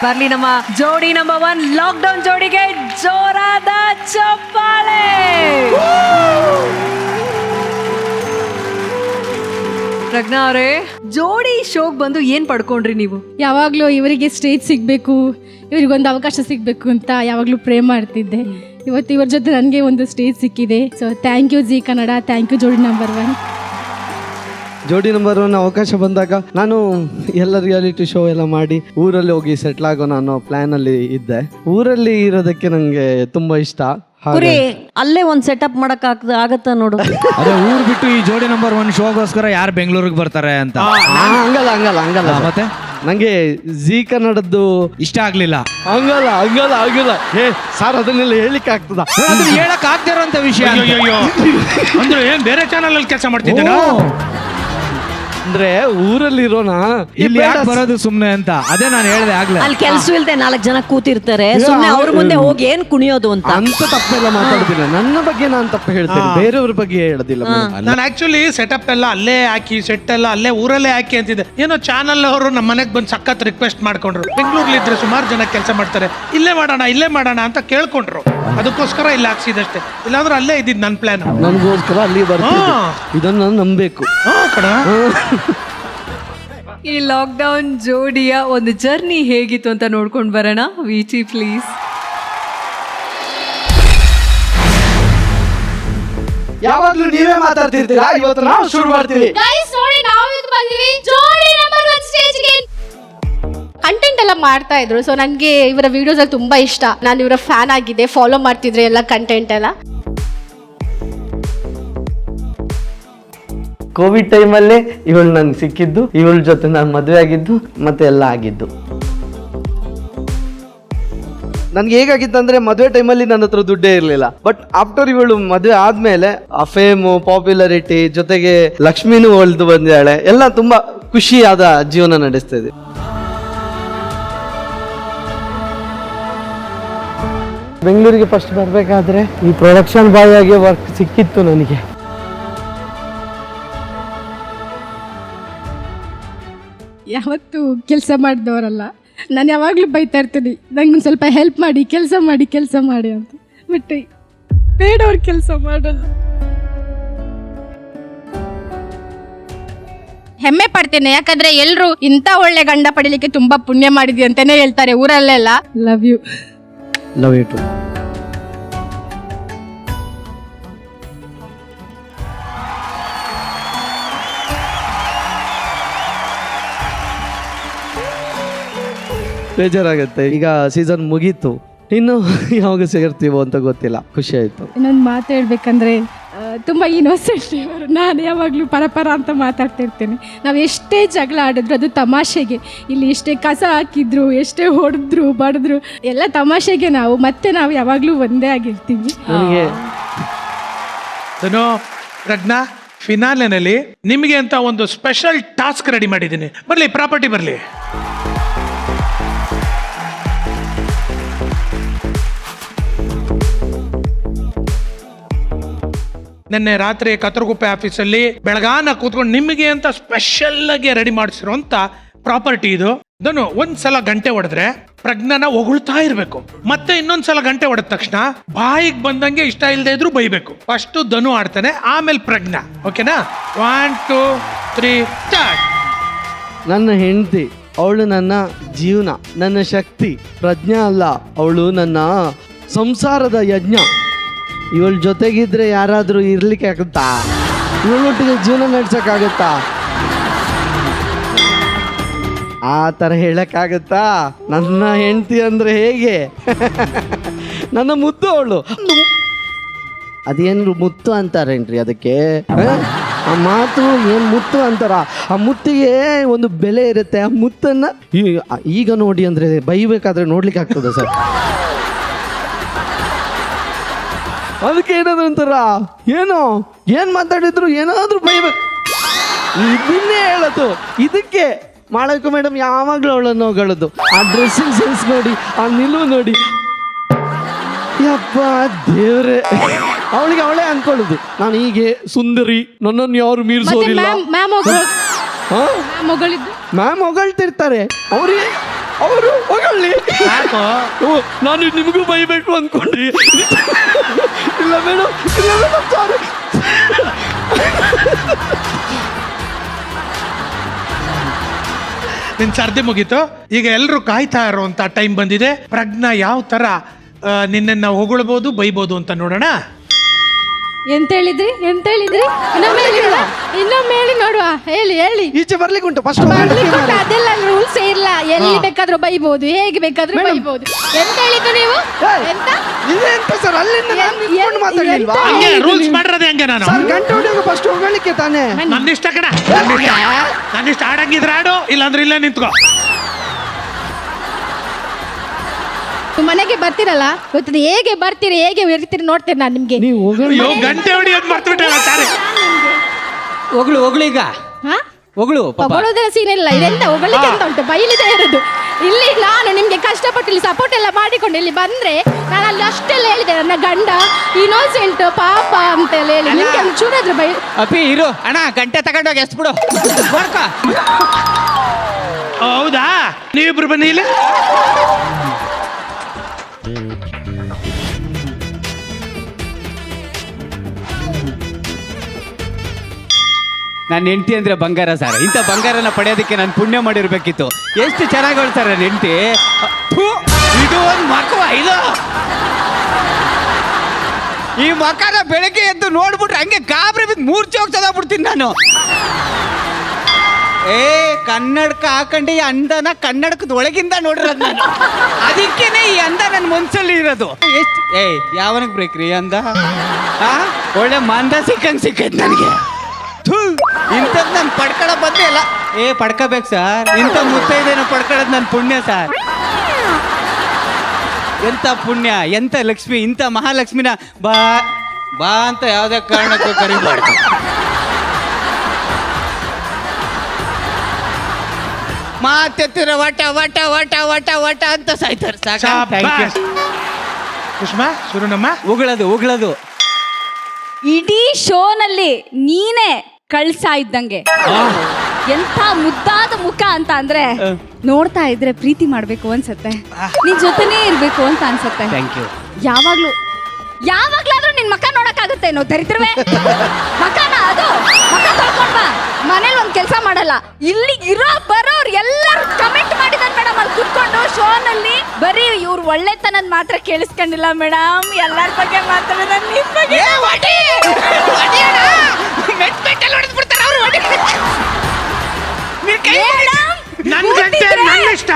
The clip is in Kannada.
ಬರ್ಲಿ ನಮ್ಮ ಜೋಡಿ ನಂಬರ್ 1 ಲಾಕ್ಡೌನ್ ಜೋಡಿಗೆ ಜೋರಾದ ಚಪ್ಪಾಳೆ. ಪ್ರಜ್ಞಾ ಅವರೇ, ಜೋಡಿ ಶೋಗ್ ಬಂದು ಏನ್ ಪಡ್ಕೊಂಡ್ರಿ ನೀವು? ಯಾವಾಗಲೂ ಇವರಿಗೆ ಸ್ಟೇಜ್ ಸಿಗಬೇಕು, ಇವರಿಗೊಂದು ಅವಕಾಶ ಸಿಗಬೇಕು ಅಂತ ಯಾವಾಗಲೂ ಪ್ರೇ ಮಾಡ್ತಿದ್ದೆ. ಇವತ್ತು ಇವ್ರ ಜೊತೆ ನನಗೆ ಒಂದು ಸ್ಟೇಜ್ ಸಿಕ್ಕಿದೆ. So thank you Zee Kannada, thank you Jodi number 1. Jodi number 1 ಅವಕಾಶ ಬಂದಾಗ ನಾನು ಎಲ್ಲ ರಿಯಾಲಿಟಿ ಶೋ ಎಲ್ಲ ಮಾಡಿ ಊರಲ್ಲಿ ಹೋಗಿ ಸೆಟ್ಲ್ ಆಗೋಣ ಅನ್ನೋ ಪ್ಲಾನ್ ಅಲ್ಲಿ ಇದ್ದೆ. ಊರಲ್ಲಿ ಇರೋದಕ್ಕೆ ನಂಗೆ ತುಂಬಾ ಇಷ್ಟ. ಅಲ್ಲೇ ಒಂದ್ ಸೆಟಪ್ ಮಾಡಕ್ ಆಗತ್ತ ನೋಡು. ಅದೇ ಊರ್ ಬಿಟ್ಟು ಈ ಜೋಡಿ ನಂಬರ್ 1 ಶೋಗೋಸ್ಕರ ಯಾರು ಬೆಂಗಳೂರಿಗೆ ಬರ್ತಾರೆ ಅಂತ. ಹಂಗಲ್ಲ ಮತ್ತೆ ನಂಗೆ ಜಿ ಕನ್ನಡದ್ದು ಇಷ್ಟ ಆಗ್ಲಿಲ್ಲ. ಹಂಗಲ್ಲ ಹೇ ಸಾರ್, ಅದನ್ನೆಲ್ಲ ಹೇಳಿಕ್ಕೆ ಆಗ್ತದ? ಅದನ್ನ ಹೇಳಕ್ ಆಗ್ತಿರೋಂತ ವಿಷಯ. ಅಂದ್ರೆ ಏನ್ ಬೇರೆ ಚಾನಲ್ ಅಲ್ಲಿ ಕೆಲಸ ಮಾಡ್ತಿದ್ದೀರಾ? ಅಂದ್ರೆ ಊರಲ್ಲಿರೋಣ, ಇಲ್ಲಿ ಯಾಕೆ ಬರೋದು ಸುಮ್ನೆ ಅಂತ. ಅದೇ ನಾನು ಹೇಳಿದೆ ಆಗ್ಲೇ. ಅಲ್ಲಿ ಕೆಲಸ ಇಲ್ದೆ 4 ಜನ ಕೂತಿರ್ತಾರೆ, ಸುಮ್ನೆ ಅವ್ರ ಮುಂದೆ ಹೋಗಿ ಏನ್ ಕುಣಿಯೋದು ಅಂತ. ತಪ್ಪೆಲ್ಲ ಮಾತಾಡುದಿಲ್ಲ. ನನ್ನ ಬಗ್ಗೆ ನಾನು ತಪ್ಪು ಹೇಳ್ತೇನೆ, ಬೇರೆಯವ್ರ ಬಗ್ಗೆ ಹೇಳೋದಿಲ್ಲ. ನಾನು ಆಕ್ಚುಲಿ ಸೆಟಪ್ ಎಲ್ಲ ಅಲ್ಲೇ ಹಾಕಿ, ಸೆಟ್ ಎಲ್ಲ ಅಲ್ಲೇ ಊರಲ್ಲೇ ಹಾಕಿ ಅಂತಿದ್ದೆ. ಏನೋ ಚಾನಲ್ ಅವರು ನಮ್ಮ ಮನೆಗೆ ಬಂದು ಸಖತ್ ರಿಕ್ವೆಸ್ಟ್ ಮಾಡ್ಕೊಂಡ್ರು. ಬೆಂಗಳೂರಲ್ಲಿ ಇದ್ರೆ ಸುಮಾರು ಜನ ಕೆಲಸ ಮಾಡ್ತಾರೆ, ಇಲ್ಲೇ ಮಾಡೋಣ ಅಂತ ಕೇಳ್ಕೊಂಡ್ರು. ಅದಕ್ಕೋಸ್ಕರ ಇಲ್ಲಿ ಹಾಕ್ಸಿದಷ್ಟೇ. ಇಲ್ಲಾಂದ್ರೆ ಅಲ್ಲೇ ಇದ್ದಿದ್ದು ನನ್ನ ಪ್ಲಾನ್. ನನಗೋಸ್ಕರ ಅಲ್ಲಿ ಬರ್ತೀನಿ, ಇದನ್ನ ನಾನು ನಂಬಬೇಕು. ಈ ಲಾಕ್ಡೌನ್ ಜೋಡಿಯ ಒಂದು ಜರ್ನಿ ಹೇಗಿತ್ತು ಅಂತ ನೋಡ್ಕೊಂಡು ಬರೋಣ. ವಿಟಿ ಪ್ಲೀಸ್. ಯಾವಾಗ್ಲೂ ನೀವೇ ಮಾತಾಡ್ತಿರ್ತೀರಾ, ಇವತ್ತು ನಾವು ಶುರು ಮಾಡ್ತೀವಿ. ಕಂಟೆಂಟ್ ಎಲ್ಲ ಮಾಡ್ತಾ ಇದ್ರು. ಸೊ ನನಗೆ ಇವರ ವಿಡಿಯೋಸ್ ಅಲ್ಲಿ ತುಂಬಾ ಇಷ್ಟ. ನಾನು ಇವರ ಫ್ಯಾನ್ ಆಗಿದ್ದೆ, ಫಾಲೋ ಮಾಡ್ತಿದ್ರೆ ಎಲ್ಲ ಕಂಟೆಂಟ್ ಎಲ್ಲ. ಕೋವಿಡ್ ಟೈಮಲ್ಲೇ ಇವಳು ನನ್ಗೆ ಸಿಕ್ಕಿದ್ದು, ಇವಳ ಜೊತೆ ನಾನು ಮದುವೆ ಆಗಿದ್ದು, ಮತ್ತೆ ಎಲ್ಲ ಆಗಿದ್ದು. ನನ್ಗೆ ಹೇಗಾಗಿತ್ತು ಅಂದ್ರೆ, ಮದುವೆ ಟೈಮಲ್ಲಿ ನನ್ನ ಹತ್ರ ದುಡ್ಡೇ ಇರಲಿಲ್ಲ. ಬಟ್ ಆಫ್ಟರ್ ಇವಳು ಮದುವೆ ಆದ್ಮೇಲೆ ಆ ಫೇಮು, ಪಾಪ್ಯುಲಾರಿಟಿ ಜೊತೆಗೆ ಲಕ್ಷ್ಮಿನೂ ಒಳ್ದು ಬಂದಾಳೆ. ಎಲ್ಲ ತುಂಬಾ ಖುಷಿಯಾದ ಜೀವನ ನಡೆಸ್ತಾ ಇದೆ. ಬೆಂಗಳೂರಿಗೆ ಫಸ್ಟ್ ಬರಬೇಕಾದ್ರೆ ಈ ಪ್ರೊಡಕ್ಷನ್ ಬಾಯ್ ಆಗಿ ವರ್ಕ್ ಸಿಕ್ಕಿತ್ತು ನನಗೆ. ಯಾವತ್ತು ಕೆಲಸ ಮಾಡಿದವರಲ್ಲ. ನಾನು ಯಾವಾಗಲೂ ಬೈತಾ ಇರ್ತೀನಿ, ನಂಗೊಂದು ಸ್ವಲ್ಪ ಹೆಲ್ಪ್ ಮಾಡಿ, ಕೆಲಸ ಮಾಡಿ ಅಂತ. ಬಟ್ ಬೇಡವ್ರು ಕೆಲಸ ಮಾಡೋದು. ಹೆಮ್ಮೆ ಪಡ್ತೇನೆ, ಯಾಕಂದ್ರೆ ಎಲ್ರು ಇಂಥ ಒಳ್ಳೆ ಗಂಡ ಪಡಿಲಿಕ್ಕೆ ತುಂಬಾ ಪುಣ್ಯ ಮಾಡಿದ್ವಿ ಅಂತಾನೆ ಹೇಳ್ತಾರೆ ಊರಲ್ಲೆಲ್ಲ. Love you. Love you too. ಬೇಜಾರಾಗತ್ತೆ. ಈಗ ಸೀಸನ್ ಮುಗೀತು, ಇನ್ನು ಯಾವಾಗ ಸೇರ್ತೀವೋ ಅಂತ ಗೊತ್ತಿಲ್ಲ. ಖುಷಿ ಆಯ್ತು. ಇನ್ನೊಂದು ಮಾತು ಹೇಳ್ಬೇಕಂದ್ರೆ, ತುಂಬ ಇನ್ನೋಸೆಂಟ್ ಇವರು. ನಾನು ಯಾವಾಗಲೂ ಪರಪರ ಅಂತ ಮಾತಾಡ್ತಾ ಇರ್ತೇನೆ. ನಾವು ಎಷ್ಟೇ ಜಗಳ ಆಡಿದ್ರು ಅದು ತಮಾಷೆಗೆ. ಇಲ್ಲಿ ಎಷ್ಟೇ ಕಸ ಹಾಕಿದ್ರು, ಎಷ್ಟೇ ಹೊಡೆದ್ರು ಬಡಿದ್ರು ಎಲ್ಲ ತಮಾಷೆಗೆ. ನಾವು ಯಾವಾಗಲೂ ಒಂದೇ ಆಗಿರ್ತೀವಿ. ನನಗೆ ಪ್ರಜ್ಞಾ, ಫಿನಾಲೆನಲ್ಲಿ ನಿಮಗೆ ಅಂತ ಒಂದು ಸ್ಪೆಷಲ್ ಟಾಸ್ಕ್ ರೆಡಿ ಮಾಡಿದ್ದೀನಿ. ಬರ್ಲಿ, ಪ್ರಾಪರ್ಟಿ ಬರ್ಲಿ. ನಿನ್ನೆ ರಾತ್ರಿ ಕತ್ರಗುಪ್ಪೆ ಆಫೀಸಲ್ಲಿ ಬೆಳಗಾನ ಕೂತ್ಕೊಂಡು ನಿಮಗೆ ಅಂತ ಸ್ಪೆಷಲ್ ಆಗಿ ರೆಡಿ ಮಾಡಿಸಿರೋಂತ ಪ್ರಾಪರ್ಟಿ ಇದು. ಇದನ್ನು ಒಂದ್ಸಲ ಗಂಟೆ ಹೊಡೆದ್ರೆ ಪ್ರಜ್ಞಾನ ಹೊಗಳ್ತಾ ಇರ್ಬೇಕು. ಮತ್ತೆ ಇನ್ನೊಂದ್ಸಲ ಗಂಟೆ ಹೊಡೆದ ತಕ್ಷಣ ಬಾಯಿಗೆ ಬಂದಂಗೆ ಇಷ್ಟ ಇಲ್ಲದೆ ಇದ್ರು ಬೈಬೇಕು. ಫಸ್ಟ್ ಧನು ಆಡ್ತಾನೆ, ಆಮೇಲೆ ಪ್ರಜ್ಞಾ. ಓಕೆನಾ? 1 2 3 ಸ್ಟಾರ್ಟ್. ನನ್ನ ಹೆಂಡತಿ, ಅವಳು ನನ್ನ ಜೀವನ, ನನ್ನ ಶಕ್ತಿ. ಪ್ರಜ್ಞಾ ಅಲ್ಲ, ಅವಳು ನನ್ನ ಸಂಸಾರದ ಯಜ್ಞ. ಇವಳ ಜೊತೆಗಿದ್ರೆ ಯಾರಾದ್ರೂ ಇರ್ಲಿಕ್ಕೆ ಆಗುತ್ತಾ? ಇವಳೊಟ್ಟಿಗೆ ಜೀವನ ನಡ್ಸಕ್ಕಾಗತ್ತಾ? ಆ ಥರ ಹೇಳಕ್ಕಾಗತ್ತಾ? ನನ್ನ ಹೆಂಡತಿ ಅಂದ್ರೆ ಹೇಗೆ? ನನ್ನ ಮುದ್ದು ಅವಳು. ಅದೇನು ಮುತ್ತು ಅಂತಾರೇನ್ರಿ ಅದಕ್ಕೆ? ಆ ಮಾತು ಏನು ಮುತ್ತು ಅಂತಾರ? ಆ ಮುತ್ತಿಗೆ ಒಂದು ಬೆಲೆ ಇರುತ್ತೆ. ಆ ಮುತ್ತನ್ನ ಈಗ ನೋಡಿ ಅಂದ್ರೆ ಬೈಬೇಕಾದ್ರೆ ನೋಡ್ಲಿಕ್ಕೆ ಆಗ್ತದೆ ಸರ್. ಅದಕ್ಕೆ ಏನಾದ್ರು ಅಂತಾರ, ಏನ್ ಮಾತಾಡಿದ್ರು ಏನಾದ್ರು ಬೈಬೇಕು. ಇದನ್ನೇ ಹೇಳೋದು. ಇದಕ್ಕೆ ಮಾಳವಿಕಾ ಮೇಡಮ್ ಯಾವಾಗಲೂ ಅವಳನ್ನು ಹೊಗಳೋದು. ಆ ಡ್ರೆಸ್ಸಿಂಗ್ ಸೆನ್ಸ್ ನೋಡಿ, ಆ ನಿಲುವು ನೋಡಿ, ಯಪ್ಪ ದೇವ್ರೆ. ಅವಳಿಗೆ ಅವಳೇ ಅನ್ಕೊಳ್ಳೋದು, ನಾನು ಹೀಗೆ ಸುಂದರಿ, ನನ್ನನ್ನು ಯಾರು ಮೀರಿಸೋದಿಲ್ಲ. ಮ್ಯಾಮ್ ಹೊಗಳ್ತಿರ್ತಾರೆ. ಅವ್ರಿಗೆ ಅವರು ಹೊಗಳ್ಳಿ. ಯಾಕೋ ಓ, ನಾನು ನಿಮಗೂ ಬೈಬೇಕು ಅಂದ್ಕೊಂಡ್ರಿ. ಇಲ್ಲ ಮೇಡಮ್, ಇಲ್ಲ ಮೇಡಮ್, ಸಾರಿ. ನಿನ್ ಸರ್ದಿ ಮುಗೀತು. ಈಗ ಎಲ್ರು ಕಾಯ್ತಾ ಇರುವಂತ ಟೈಮ್ ಬಂದಿದೆ. ಪ್ರಜ್ಞಾ ಯಾವ ತರ ನಿನ್ನ ಹೊಗಳ್ಬೋದು ಬೈಬೋದು ಅಂತ ನೋಡೋಣ. ಎಂತ ಹೇಳಿದ್ರಿ ಇನ್ನೊಮ್ಮೆ ಹೇಳಿ ನೋಡುವ. ಹೇಳಿ ಈಚೆ ಬರ್ಲಿಕ್ಕೆ ಉಂಟು ಫಸ್ಟ್. ಬರ್ಲಿಕ್ಕೆ ಉಂಟು, ಅದೆಲ್ಲ ರೂಲ್ಸ್ ಇಲ್ಲ. ಎಲ್ಲಿ ಬೇಕಾದ್ರೂ ಬೈಬಹುದು, ಹೇಗೆ ಬೇಕಾದ್ರೂ ಬೈಬಹುದು. ಎಂತ ಹೇಳಿದ್ದು ನೀವು? ಎಂತ ಇದೇಂತ ಸರ್, ಅಲ್ಲಿಂದ ನಾನು ನಿಂತ್ಕೊಂಡು ಮಾತಾಡ್ಲಿಲ್ವಾ? ಹಂಗೆ ರೂಲ್ಸ್ ಮಾಡಿರೋದೇ ಹಂಗೆ ನಾನು. ಸರ್ ಗಂಟೆ ಹೊಡೆಯುವಾಗ ಫಸ್ಟ್ ಹೊಗಳಿಕೆ ತಾನೇ. ನನ್ನಿಷ್ಟ ಕಣ, ನನ್ನಿಷ್ಟ ಆಡಂಗಿದ್ರೆ ಆಡು, ಇಲ್ಲಾಂದ್ರೆ ಇಲ್ಲೇ ನಿಂತ್ಕೋ. ಮನೆಗೆ ಬರ್ತೀರಲ್ಲ ಗೊತ್ತದೆ, ಹೇಗೆ ಬರ್ತೀರಿ ಹೇಗೆ ಇರ್ತೀರಿ ನೋಡ್ತೇನೆ ನಾನು ನಿಮ್ಗೆ. ಅಯ್ಯೋ, ಗಂಟೆ ಹೊಡಿಯೋದು ಮರ್ತುಬಿಟ್ಟೆ ಚಾರೆ. ಹೊಗಳು ಈಗ ಹಾ ಹೊಗಳು ಹೊಗಳೋದರ ಸೀನ್ ಇಲ್ಲ. ಇದೆಂತ ಹೊಗಳಿಕೆ ಅಂತ ಉಂಟು, ಬೈಲಿದೆ ಇರೋದು. ಇಲ್ಲಿ ನಾನು ನಿಮ್ಗೆ ಕಷ್ಟಪಟ್ಟು ಇಲ್ಲಿ ಸಪೋರ್ಟ್ ಎಲ್ಲ ಮಾಡಿಕೊಂಡು ಇಲ್ಲಿ ಬಂದ್ರೆ ನಾನು ಅಲ್ಲಿ ಅಷ್ಟೆಲ್ಲ ಹೇಳಿದೆ, ನನ್ನ ಗಂಡ ಇನ್ನೋಸೆಂಟ್ ಪಾಪ ಅಂತ ಹೇಳಿ. ನಿಮ್ಗೆ ಒಂದು ಚೂರಾದ್ರೂ ಬೈ. ಅಪ್ಪಿ ಇರು ಅಣ್ಣ, ಗಂಟೆ ತಗೊಂಡೋಗಿ ಎಷ್ಟು ಬಿಡು. ಹೌದಾ, ನೀವಿಬ್ರು ಬನ್ನಿ ಇಲ್ಲಿ. ನನ್ನ ಹೆಂಡತಿ ಅಂದ್ರೆ ಬಂಗಾರ ಸರ್. ಇಂಥ ಬಂಗಾರನ ಪಡೆಯೋದಕ್ಕೆ ನಾನು ಪುಣ್ಯ ಮಾಡಿರ್ಬೇಕಿತ್ತು. ಎಷ್ಟು ಚೆನ್ನಾಗಿ ಹೇಳ್ತಾರೆ ನನ್ನ ಹೆಂಡತಿ. ಇದು ಒಂದು ಮಕ್ಕವ ಇದು. ಈ ಮಕ್ಕನ ಬೆಳಗ್ಗೆ ಎದ್ದು ನೋಡ್ಬಿಟ್ರೆ ಹಂಗೆ ಗಾಬರಿ ಬಿದ್ದು ಮೂರ್ಛೆ ಹೋಗ್ತದ ಬಿಡ್ತೀನಿ ನಾನು. ಕನ್ನಡಕ ಹಾಕೊಂಡು ಈ ಅಂದನ ಕನ್ನಡಕದ ಒಳಗಿಂದ ನೋಡಿರೋದು ನಾನು. ಅದಕ್ಕೇನೆ ಈ ಅಂದ ನನ್ನ ಮನ್ಸಲ್ಲಿ ಇರೋದು. ಎಷ್ಟು ಯಾವನಿಗೆ ಬ್ರೇಕ್ರಿ ಅಂದ? ಒಳ್ಳೆ ಮಂದ ಸಿಕ್ಕೈತೆ ನನಗೆ. ಇಂಥದ್ದು ನಾನು ಪಡ್ಕೊಳ ಬಂದೆ ಅಲ್ಲ. ಪಡ್ಕೋಬೇಕು ಸರ್. ಇಂಥ ಮುತ್ತೈದೇನೋ ಪಡ್ಕೊಳ್ಳೋದು ನನ್ನ ಪುಣ್ಯ ಸರ್. ಎಂಥ ಪುಣ್ಯ, ಎಂಥ ಲಕ್ಷ್ಮಿ, ಇಂಥ ಮಹಾಲಕ್ಷ್ಮಿನ ಬಾ ಬಾ ಅಂತ ಯಾವುದೇ ಕಾರಣಕ್ಕೂ ಕರಿಬಾರ್ದು. ಮಾತೆತ್ತಿರ ವಟ ವಟ ವಟ ವಟ ವಟ ಅಂತ ಸಾಯ್ತಾರೆ. ಶಾಬಾಸ್. ಕುಸುಮಾ, ಶುರುನಮ್ಮ. ಉಗಳದು ಇಡೀ ಶೋನಲ್ಲಿ ನೀನೇ ಕಳ್ಸಾ ಇದ್ದಂಗೆ. ಎಂಥ ಮುದ್ದಾದ ಮುಖ ಅಂತ ಅಂದ್ರೆ ನೋಡ್ತಾ ಇದ್ರೆ ಪ್ರೀತಿ ಮಾಡ್ಬೇಕು ಅನ್ಸತ್ತೆ. ನಿನ್ ಜೊತೆನೇ ಇರ್ಬೇಕು ಅಂತ ಅನ್ಸತ್ತೆ. Thank you. ಯಾವಾಗ್ಲಾದ್ರೂ ನಿನ್ ಮಕ್ಕ ನೋಡಕ್ಕಾಗುತ್ತೆ? ನೋ ದರಿದ್ರವೇ ಮಕ್ಕನ ಅದು. ಮಕ್ಕ ತೊಳ್ಕೊಂಡ್ ಬಾ. ಮನೇಲಿ ಒಂದ್ ಕೆಲ್ಸ ಮಾಡಲ್ಲ. ಇಲ್ಲಿ ಬರೋರು ಎಲ್ಲರೂ ಕಮೆಂಟ್ ಮಾಡಿದಾರೆ ಮೇಡಮ್ ಅಲ್ಲಿ ಕುತ್ಕೊಂಡು ಶೋನಲ್ಲಿ. ಬರೀ ಇವ್ರು ಒಳ್ಳೆತನದ ಮಾತ್ರ ಕೇಳಿಸ್ಕೊಂಡಿಲ್ಲ ಮೇಡಮ್, ಎಲ್ಲರ ಬಗ್ಗೆ ಮಾತಾಡಿದ ನಿಮ್ ಬಗ್ಗೆ. ನನ್ ಗಂಟೆ ನನ್ನ ಇಷ್ಟ.